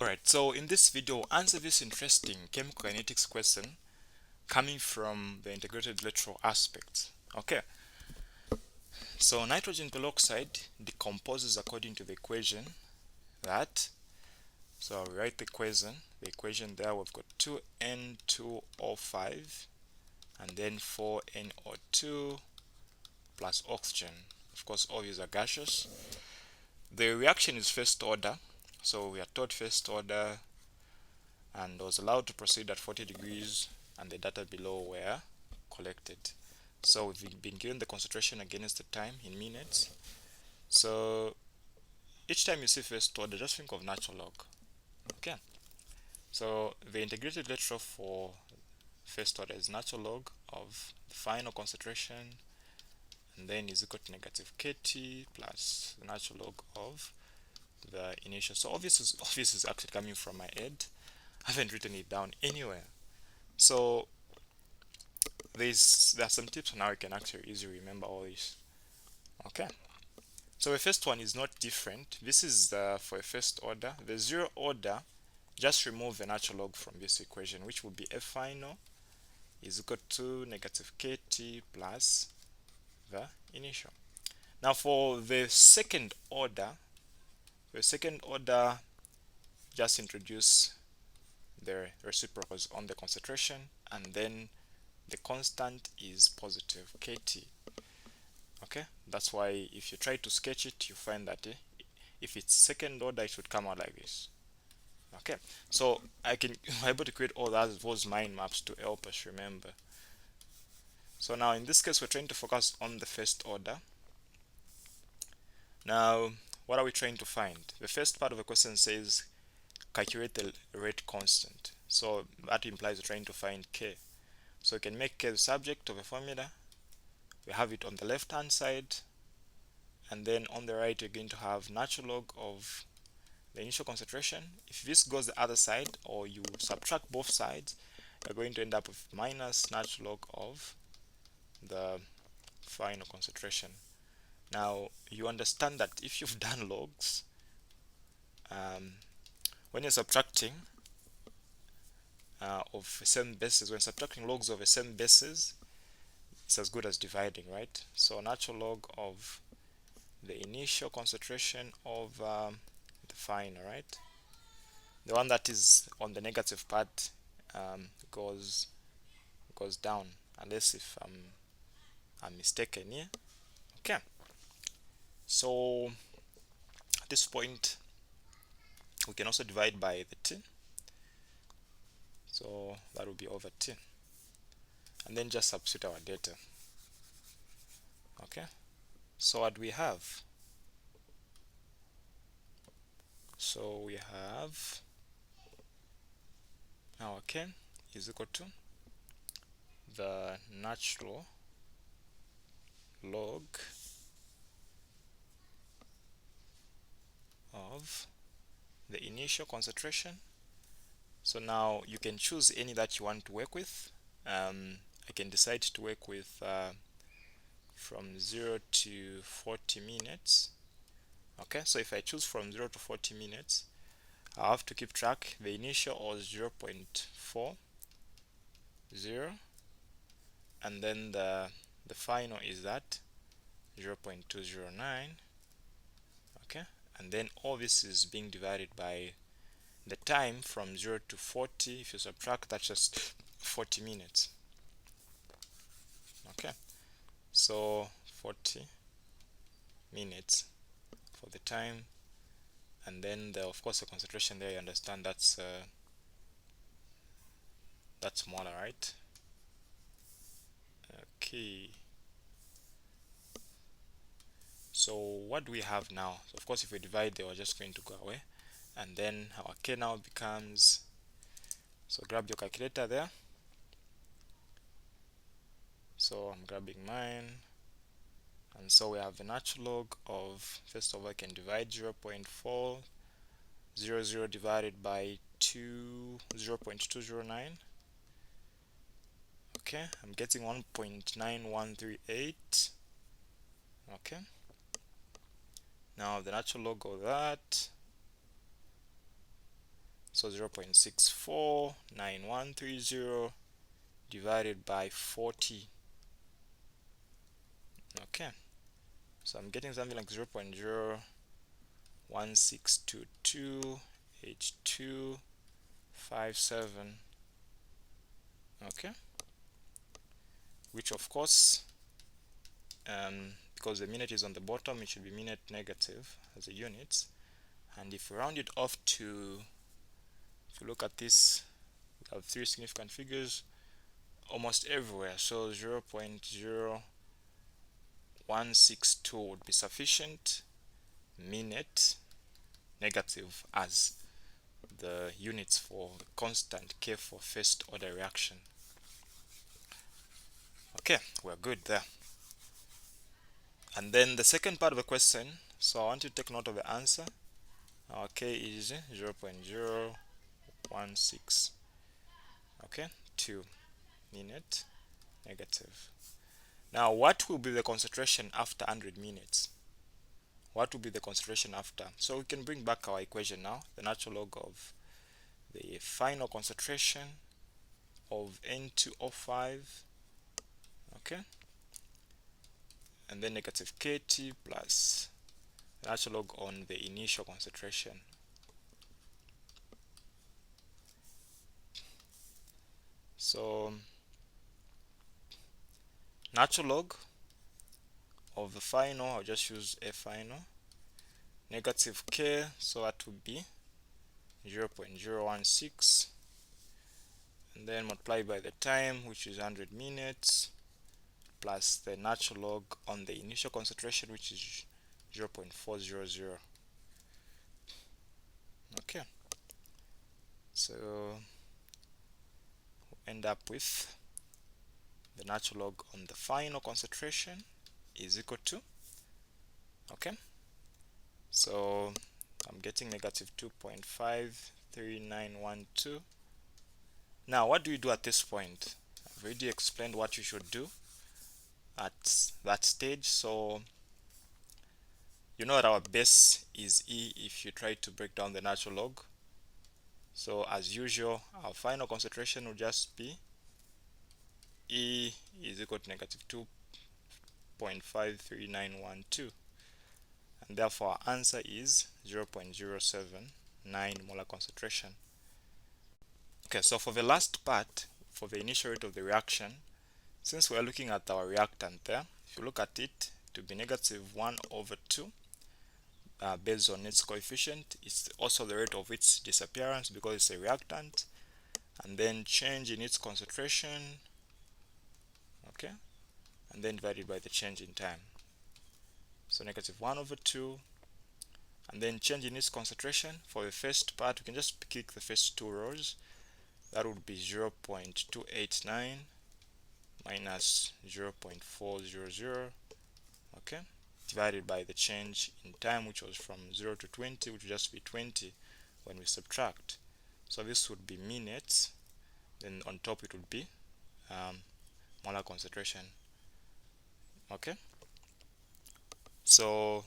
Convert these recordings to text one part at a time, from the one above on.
Alright, so in this video, answer this interesting chemical kinetics question coming from the integrated electro aspect. Okay, so nitrogen peroxide decomposes according to the equation that, so I'll write the equation there, we've got 2N2O5 and then 4NO2 plus oxygen. Of course, all these are gaseous. The reaction is first order, so we are taught first order and was allowed to proceed at 40 degrees, and the data below were collected. So we've been given the concentration against the time in minutes. So each time you see first order, just think of natural log. Okay, so the integrated electro for first order is natural log of the final concentration, and then is equal to negative kT plus the natural log of the initial. So obviously this is actually coming from my head. I haven't written it down anywhere. So there are some tips on how you can actually easily remember all this. Okay, so the first one is not different. This is for a first order. The zero order, just remove the natural log from this equation, which will be F final is equal to negative kT plus the initial. Now for the second order, just introduce the reciprocals on the concentration, and then the constant is positive kT. Okay, that's why if you try to sketch it, you find that if it's second order, it should come out like this. Okay, so I'm able to create all those mind maps to help us remember. So now in this case, we're trying to focus on the first order. Now, what are we trying to find? The first part of the question says calculate the rate constant. So that implies we're trying to find K. So we can make K the subject of a formula. We have it on the left hand side, and then on the right you're going to have natural log of the initial concentration. If this goes the other side, or you subtract both sides, you're going to end up with minus natural log of the final concentration. Now you understand that if you've done logs, when you're subtracting of the same bases, when subtracting logs of the same bases, it's as good as dividing, right? So natural log of the initial concentration of the final, right? The one that is on the negative part goes down, unless if I'm mistaken here. Okay, so at this point we can also divide by the t, so that will be over t, and then just substitute our data. Okay, so what we have, so we have our k is equal to the natural log of the initial concentration. So now you can choose any that you want to work with. I can decide to work with from 0 to 40 minutes. Okay, so if I choose from 0 to 40 minutes, I have to keep track. The initial was 0.40, and then the final is that 0.209. Okay, and then all this is being divided by the time from 0 to 40. If you subtract, that's just 40 minutes. Okay, so 40 minutes for the time, and then of course the concentration there, you understand that's smaller, right? Okay, so what do we have now? So of course if we divide, they are just going to go away, and then our k now becomes, so grab your calculator there. So I'm grabbing mine, and so we have the natural log of, first of all I can divide 0.400 divided by 0.209. Okay, I'm getting 1.9138. Okay, now the natural log of that So 0.649130 divided by 40. Okay, so I'm getting something like 0.016228257. Okay, which of course, because the minute is on the bottom, it should be minute negative as a unit. And if we round it off to, if you look at this, we have three significant figures almost everywhere, so 0.0162 would be sufficient minute negative as the units for the constant K for first order reaction. Okay, we're good there. And then the second part of the question, so I want you to take note of the answer. Our K is 0.016, okay, 2 minute negative. Now what will be the concentration after 100 minutes? What will be the concentration after? So we can bring back our equation now, the natural log of the final concentration of N2O5, okay, and then negative KT plus the natural log on the initial concentration. So natural log of the final, I'll just use a final, negative K, so that would be 0.016, and then multiply by the time, which is 100 minutes, plus the natural log on the initial concentration, which is 0.400. Okay, so we'll end up with the natural log on the final concentration is equal to, okay, so I'm getting negative 2.53912. Now what do you do at this point? I've already explained what you should do at that stage. So you know that our base is E if you try to break down the natural log. So as usual, our final concentration will just be E is equal to negative 2.53912, and therefore our answer is 0.079 molar concentration. Okay, so for the last part, for the initial rate of the reaction, since we are looking at our reactant there, if you look at it, it will be negative 1/2 based on its coefficient. It's also the rate of its disappearance because it's a reactant, and then change in its concentration, okay, and then divided by the change in time. So negative 1/2, and then change in its concentration. For the first part, we can just pick the first two rows. That would be 0.289 minus 0.400, okay, divided by the change in time, which was from 0 to 20, which would just be 20 when we subtract. So this would be minutes, then on top it would be molar concentration. Okay, so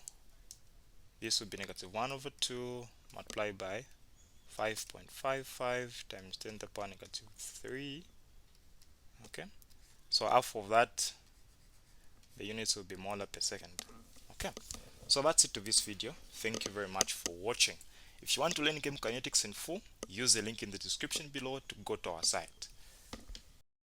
this would be negative 1/2 multiplied by 5.55 times 10 to the power negative 3. Okay, so half of that, the units will be molar per second. Okay, so that's it to this video. Thank you very much for watching. If you want to learn game kinetics in full, use the link in the description below to go to our site.